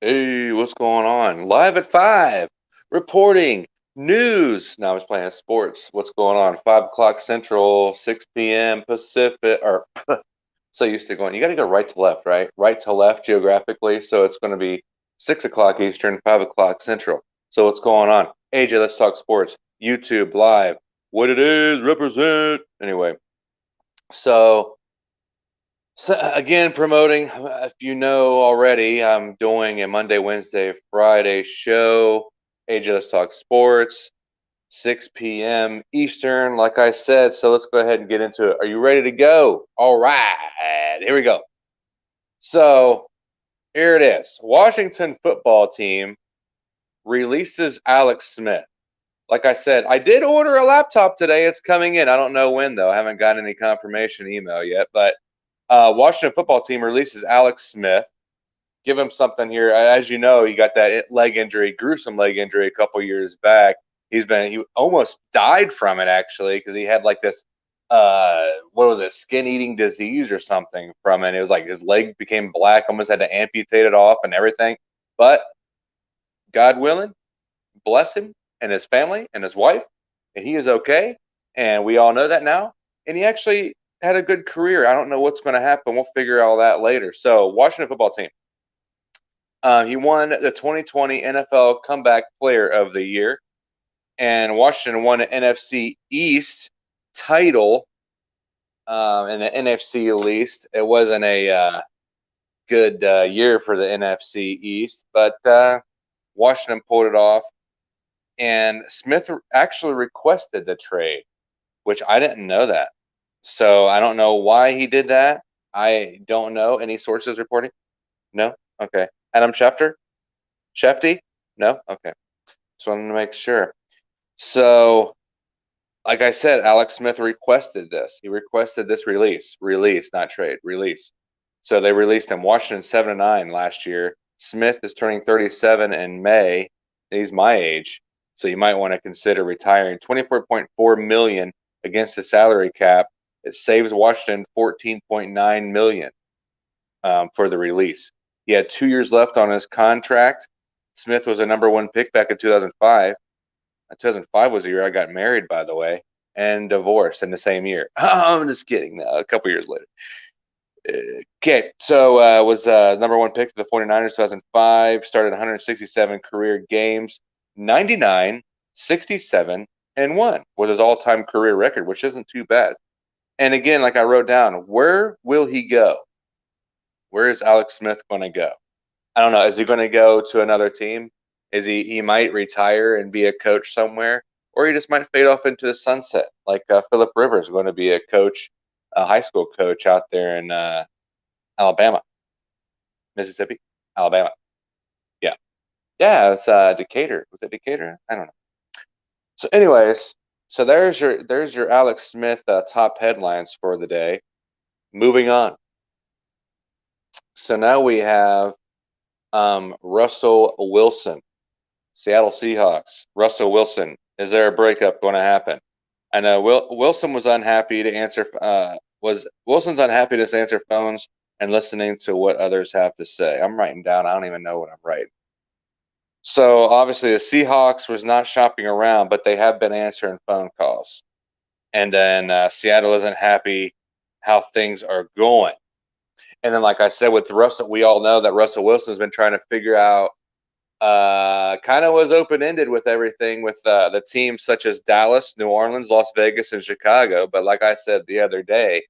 Hey, what's going on? Live at 5, reporting news. Now I was playing sports. What's going on? 5 o'clock Central, 6 p.m. Pacific. Or so used to going. You got to go right to left, right? Right to left geographically. So it's going to be 6 o'clock Eastern, 5 o'clock Central. So what's going on? AJ, let's talk sports. YouTube live. What it is, represent. Anyway, so again, promoting, if you know already, I'm doing a Monday, Wednesday, Friday show. AJ Let's Talk Sports, 6 p.m. Eastern, like I said. So let's go ahead and get into it. Are you ready to go? All right, here we go. So here it is. Washington football team releases Alex Smith. Like I said, I did order a laptop today. It's coming in. I don't know when, though. I haven't gotten any confirmation email yet, but Washington football team releases Alex Smith. Give him something here. As you know, he got that leg injury, gruesome leg injury a couple years back. He almost died from it actually because he had like this what was it, skin eating disease or something from it. It was like his leg became black, almost had to amputate it off and everything. But God willing, bless him and his family and his wife, and he is okay. And we all know that now. And he actually had a good career. I don't know what's going to happen. We'll figure all that later. So, Washington football team. He won the 2020 NFL Comeback Player of the Year, and Washington won an NFC East title. In the NFC East, it wasn't a good year for the NFC East, but Washington pulled it off. And Smith actually requested the trade, which I didn't know that. So I don't know why he did that. I don't know. Any sources reporting? No? Okay. Adam Schefter? Shefty? No? Okay. Just wanted to make sure. So, like I said, Alex Smith requested this. He requested this release. Release, not trade. Release. So they released him. Washington 7-9 last year. Smith is turning 37 in May. He's my age. So you might want to consider retiring. 24.4 million against the salary cap. It saves Washington 14.9 million for the release. He had 2 years left on his contract. Smith was a number one pick back in 2005. 2005 was the year I got married, by the way, and divorced in the same year. I'm just kidding. A couple years later. Okay, so was number one pick to the 49ers 2005, started 167 career games, 99, 67, and 1 was his all-time career record, which isn't too bad. And again, like I wrote down, where will he go? Where is Alex Smith going to go? I don't know. Is he going to go to another team? Is he might retire and be a coach somewhere, or he just might fade off into the sunset, like Philip Rivers going to be a coach, a high school coach out there in Alabama, Mississippi, Alabama. Yeah, yeah. It's Decatur. Was it Decatur? I don't know. So, anyways, so there's your Alex Smith top headlines for the day. Moving on. So now we have Russell Wilson. Seattle Seahawks, Russell Wilson. Is there a breakup going to happen? I know Wilson was unhappy to answer. Was Wilson's unhappy to answer phones and listening to what others have to say. I'm writing down. I don't even know what I'm writing. So obviously the Seahawks was not shopping around, but they have been answering phone calls. And then Seattle isn't happy how things are going. And then, like I said, with Russell, we all know that Russell Wilson's been trying to figure out kind of was open ended with everything with the teams such as Dallas, New Orleans, Las Vegas, and Chicago. But like I said the other day,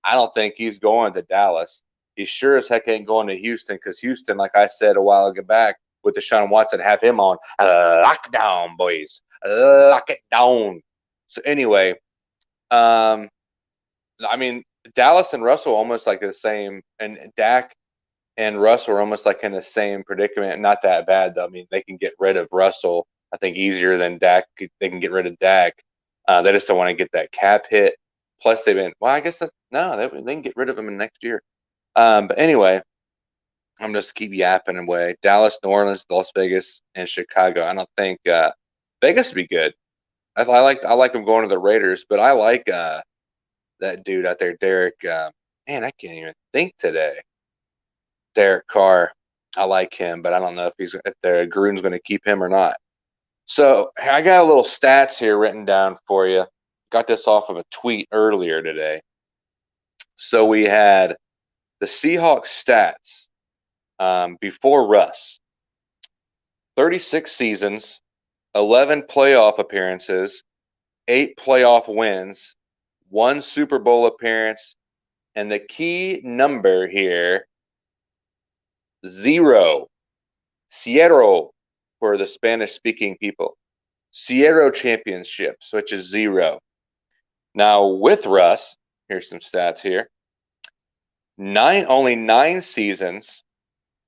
I don't think he's going to Dallas. He sure as heck ain't going to Houston because Houston, like I said a while ago back with Deshaun Watson, have him on lockdown, boys, lock it down. So anyway, um, I mean Dallas and Russell almost like the same, and Dak and Russell are almost like in the same predicament. Not that bad though. I mean, they can get rid of Russell, I think, easier than Dak. They can get rid of Dak. They just don't want to get that cap hit. Plus, they've been well. I guess no, they can get rid of him in next year. But anyway, I'm just keep yapping away. Dallas, New Orleans, Las Vegas, and Chicago. I don't think Vegas would be good. I like him going to the Raiders, but I like that dude out there, Derek. Man, I can't even think today. Derek Carr. I like him, but I don't know if the Grun's going to keep him or not. So I got a little stats here written down for you. Got this off of a tweet earlier today. So we had the Seahawks stats before Russ: 36 seasons, 11 playoff appearances, 8 playoff wins, 1 Super Bowl appearance, and the key number here, 0. Cero for the Spanish-speaking people. Cero championships, which is 0. Now with Russ, here's some stats here. Only 9 seasons,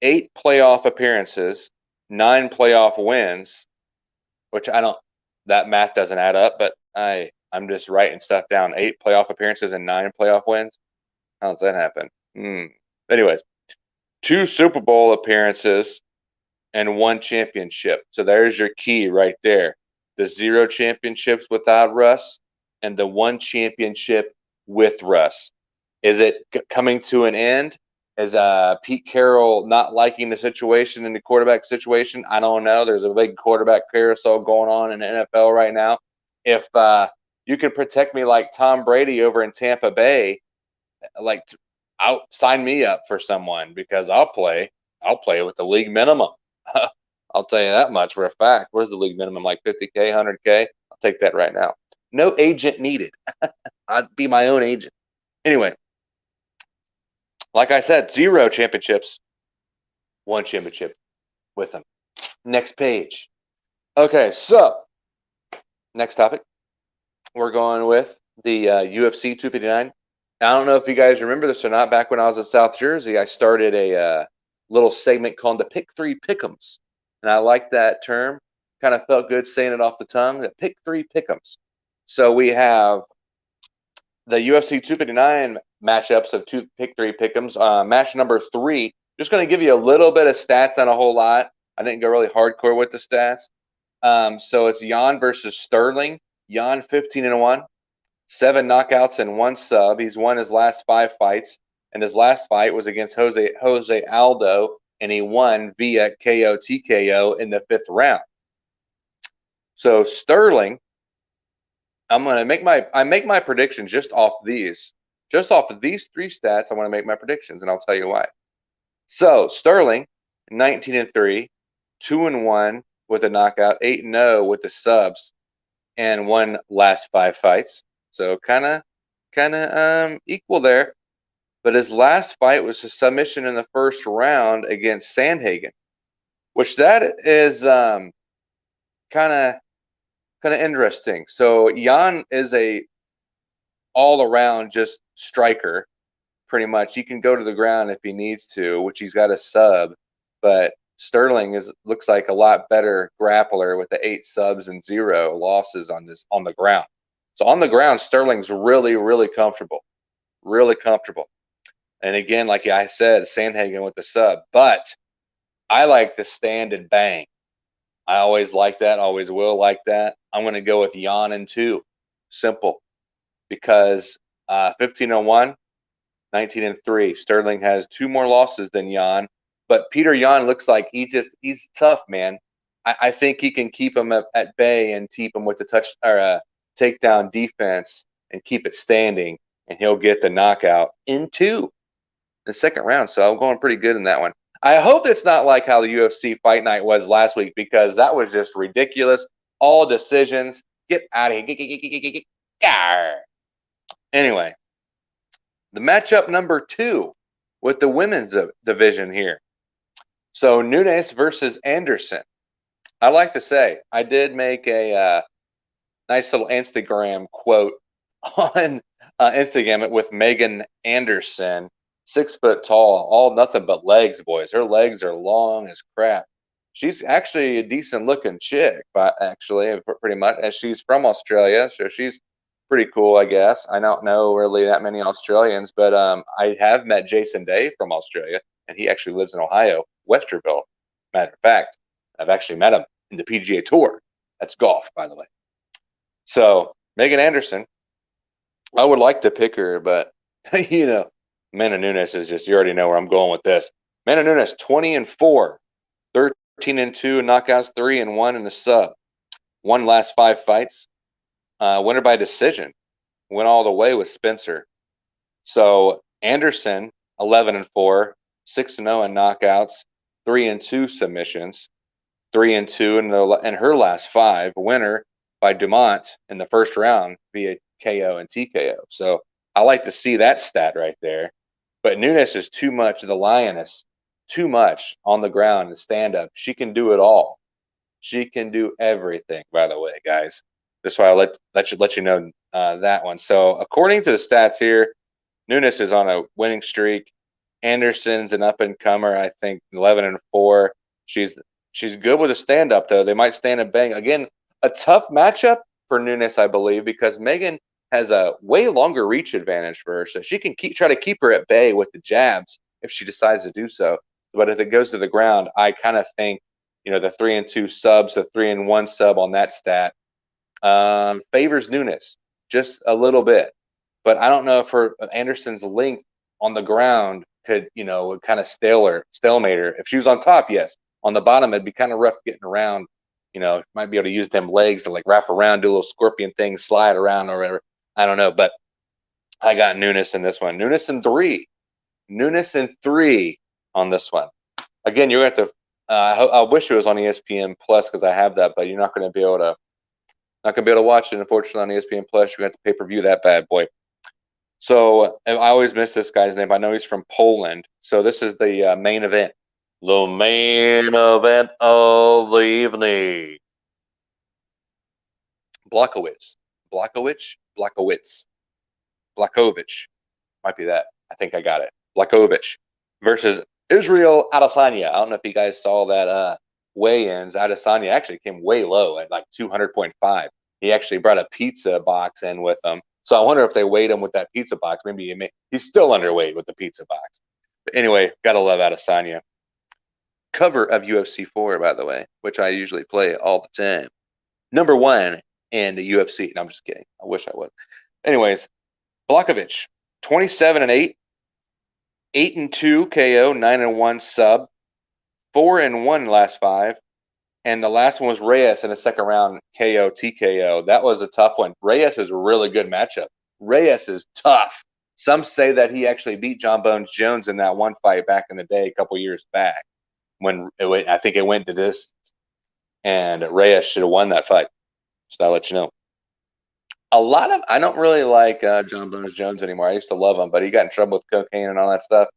8 playoff appearances, 9 playoff wins, which that math doesn't add up, but I'm just writing stuff down. 8 playoff appearances and 9 playoff wins. How does that happen? Anyways, 2 Super Bowl appearances and 1 championship. So there's your key right there. The 0 championships without Russ and the 1 championship with Russ. Is it coming to an end? Is Pete Carroll not liking the situation in the quarterback situation? I don't know. There's a big quarterback carousel going on in the NFL right now. If you can protect me like Tom Brady over in Tampa Bay, sign me up for someone, because I'll play with the league minimum. I'll tell you that much for a fact. Where's the league minimum? Like 50K, 100K? I'll take that right now. No agent needed. I'd be my own agent. Anyway, like I said, 0 championships, 1 championship with them. Next page. Okay, so next topic. We're going with the UFC 259. I don't know if you guys remember this or not. Back when I was in South Jersey, I started a little segment called the Pick 3 Pick'ems. And I like that term. Kind of felt good saying it off the tongue. The Pick 3 Pick'ems. So we have the UFC 259 matchups of Pick 3 Pick'ems. Match number 3. Just going to give you a little bit of stats, not a whole lot. I didn't go really hardcore with the stats. So it's Jan versus Sterling. Jan 15-1. 7 knockouts and 1 sub. He's won his last 5 fights, and his last fight was against Jose Aldo, and he won via KO TKO in the 5th round. So Sterling, I make my predictions just off of these 3 stats. I want to make my predictions, and I'll tell you why. So Sterling, 19-3, 2-1 with a knockout, 8-0 with the subs, and won last 5 fights. So kind of equal there. But his last fight was a submission in the 1st round against Sandhagen, which that is kind of interesting. So Jan is a all-around just striker, pretty much. He can go to the ground if he needs to, which he's got a sub. But Sterling looks like a lot better grappler with the 8 subs and 0 losses on the ground. So on the ground, Sterling's really, really comfortable. Really comfortable. And again, like I said, Sandhagen with the sub. But I like to stand and bang. I always like that. Always will like that. I'm going to go with Jan in 2. Simple. Because 15-1, 19-3. Sterling has 2 more losses than Jan. But Peter Yan looks like he's tough, man. I think he can keep him at bay and keep him with the takedown defense and keep it standing, and he'll get the knockout in 2 in the 2nd round. So I'm going pretty good in that one. I hope it's not like how the UFC Fight Night was last week, because that was just ridiculous. All decisions. Get out of here. Anyway, the matchup number 2 with the women's division here. So Nunes versus Anderson. I like to say I did make a nice little Instagram quote on Instagram with Megan Anderson, 6 foot tall, all nothing but legs, boys. Her legs are long as crap. She's actually a decent looking chick, but actually pretty much, and she's from Australia, so she's pretty cool, I guess. I don't know really that many Australians, but I have met Jason Day from Australia, and he actually lives in Ohio, Westerville. Matter of fact, I've actually met him in the PGA Tour. That's golf, by the way. So Megan Anderson, I would like to pick her, but Amanda Nunes is just, you already know where I'm going with this. Amanda Nunes 20-4, 13-2 in knockouts, 3-1 in the sub. Won last 5 fights. Winner by decision. Went all the way with Spencer. So Anderson 11-4, 6-0 in knockouts, 3-2 submissions, 3-2 in her last 5. Winner by Dumont in the first round via KO and TKO. So I like to see that stat right there. But Nunes is too much, the lioness, too much on the ground and stand up. She can do it all. She can do everything, by the way, guys. That's why I let you know that one. So according to the stats here, Nunes is on a winning streak. Anderson's an up and comer, I think 11-4. She's good with a stand up though. They might stand and bang again. A tough matchup for Nunes, I believe, because Megan has a way longer reach advantage for her, so she can try to keep her at bay with the jabs if she decides to do so. But if it goes to the ground, I kind of think the 3-2 subs, the 3-1 sub on that stat favors Nunes just a little bit. But I don't know if Anderson's length on the ground could kind of stalemate her. If she was on top, yes. On the bottom, it'd be kind of rough getting around. Might be able to use them legs to like wrap around, do a little scorpion thing, slide around or whatever. I don't know, but I got Nunes in this one. Nunes in 3. Nunes in 3 on this one. Again, you're going to have to. I wish it was on ESPN Plus because I have that, but you're not going to be able to. Not going to be able to watch it, unfortunately, on ESPN Plus. You're going to have to pay-per-view that bad boy. So I always miss this guy's name. I know he's from Poland. So this is the main event. The main event of the evening. Blachowicz. Might be that. I think I got it. Blachowicz versus Israel Adesanya. I don't know if you guys saw that weigh-ins. Adesanya actually came way low at like 200.5. He actually brought a pizza box in with him. So I wonder if they weighed him with that pizza box. Maybe he's still underweight with the pizza box. But anyway, gotta love Adesanya. Cover of UFC 4, by the way, which I usually play all the time. Number 1 in the UFC. No, I'm just kidding. I wish I would. Anyways, Blachowicz, 27-8, 8-2 KO, 9-1 sub, 4-1 last 5. And the last one was Reyes in the second round, KO, TKO. That was a tough one. Reyes is a really good matchup. Reyes is tough. Some say that he actually beat John Bones Jones in that one fight back in the day, a couple years back, when I think it went to this, and Reyes should have won that fight. So I'll let you know. I don't really like John Bones Jones anymore. I used to love him, but he got in trouble with cocaine and all that stuff.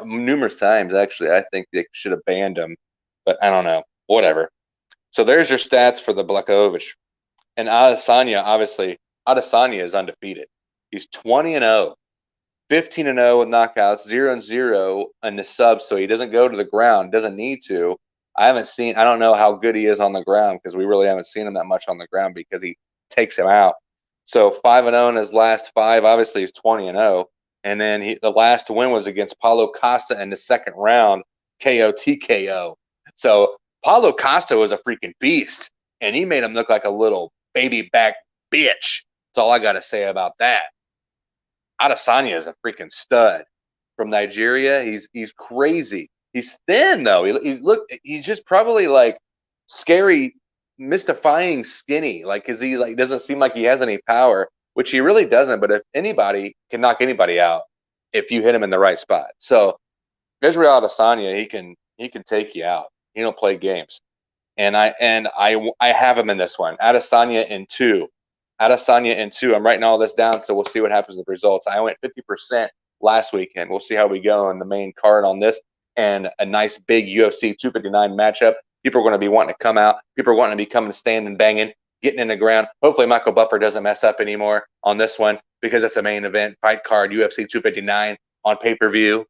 Numerous times, actually. I think they should have banned him. But I don't know. Whatever. So there's your stats for the Blachowicz. And Adesanya, obviously, Adesanya is undefeated. He's 20-0, 15-0 with knockouts, 0-0 in the subs, so he doesn't go to the ground, doesn't need to. I don't know how good he is on the ground because we really haven't seen him that much on the ground because he takes him out. So 5-0 in his last 5, obviously he's 20-0. And then the last win was against Paulo Costa in the second round, KO TKO. So Paulo Costa was a freaking beast, and he made him look like a little baby back bitch. That's all I got to say about that. Adesanya is a freaking stud from Nigeria. He's crazy. He's thin though. He's just probably like scary, mystifying skinny. Like, cause he like doesn't seem like he has any power, which he really doesn't. But if anybody can knock anybody out, if you hit him in the right spot. So Israel Adesanya, he can take you out. He don't play games. And I have him in this one. Adesanya in 2. Adesanya in 2. I'm writing all this down, so we'll see what happens with the results. I went 50% last weekend. We'll see how we go in the main card on this. And a nice big UFC 259 matchup. People are going to be wanting to come out. People are wanting to be coming, standing, banging, getting in the ground. Hopefully Michael Buffer doesn't mess up anymore on this one because it's a main event fight card, UFC 259 on pay-per-view.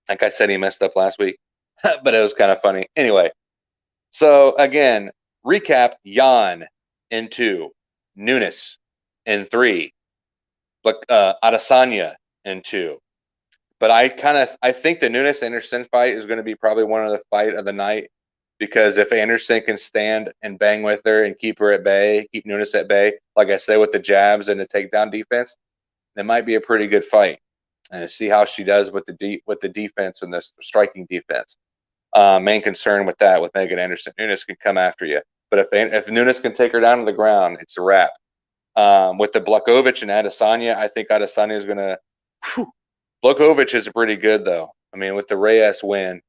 Like I said, he messed up last week, but it was kind of funny. Anyway, so again, recap: Jan in 2, Nunes in 3, Adesanya in 2. But I think the Nunes Anderson fight is going to be probably one of the fight of the night because if Anderson can stand and bang with her and keep her at bay, keep Nunes at bay, like I said, with the jabs and the takedown defense, that might be a pretty good fight. and see how she does with the defense and the striking defense. Main concern with that with Megan Anderson, Nunes can come after you, but if Nunes can take her down to the ground, it's a wrap. With the Blachowicz and Adesanya, I think Adesanya is gonna. Blachowicz is pretty good though. I mean, with the Reyes win,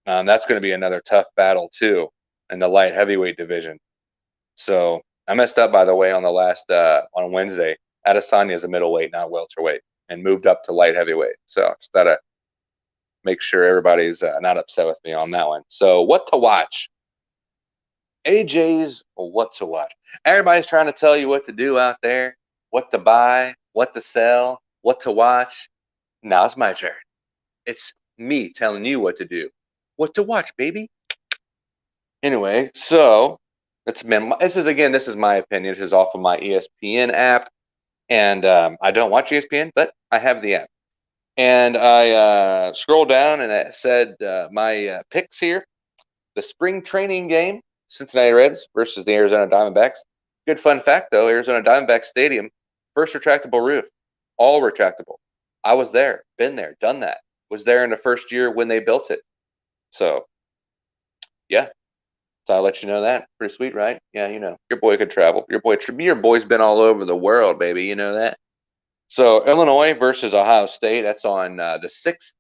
that's going to be another tough battle too in the light heavyweight division. So I messed up, by the way, on the last on Wednesday. Adesanya is a middleweight, not welterweight, and moved up to light heavyweight. So just gotta make sure everybody's not upset with me on that one. So what to watch? AJ's what to watch. Everybody's trying to tell you what to do out there, what to buy, what to sell, what to watch. Now it's my turn. It's me telling you what to do, what to watch, baby. Anyway, so this is my opinion. This is off of my ESPN app, and I don't watch ESPN, but I have the app. And I scrolled down, and it said my picks here: the spring training game, Cincinnati Reds versus the Arizona Diamondbacks. Good fun fact, though: Arizona Diamondbacks Stadium, first retractable roof, all retractable. I was there, been there, done that. Was there in the first year when they built it. So, yeah. So I'll let you know that. Pretty sweet, right? Yeah, your boy could travel. Your boy's been all over the world, baby. You know that. So Illinois versus Ohio State. That's on the 6th,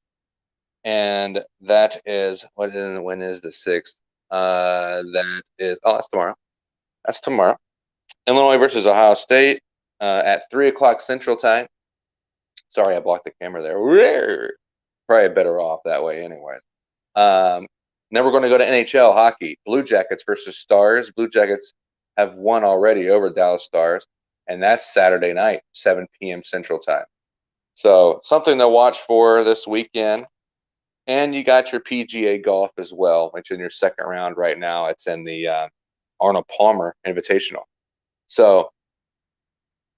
and that is when is the 6th? That's tomorrow. That's tomorrow. Illinois versus Ohio State at 3 o'clock Central Time. Sorry, I blocked the camera there. Probably better off that way, anyways. Then we're going to go to NHL hockey. Blue Jackets versus Stars. Blue Jackets have won already over Dallas Stars, and that's Saturday night, 7 p.m. Central Time. So something to watch for this weekend. And you got your PGA golf as well, which in your second round right now. It's in the Arnold Palmer Invitational. So,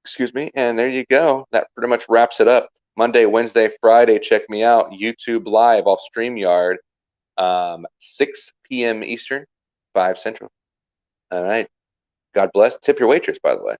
excuse me, and there you go. That pretty much wraps it up. Monday, Wednesday, Friday, check me out. YouTube Live off StreamYard. 6 p.m. Eastern, 5 Central. All right. God bless. Tip your waitress, by the way.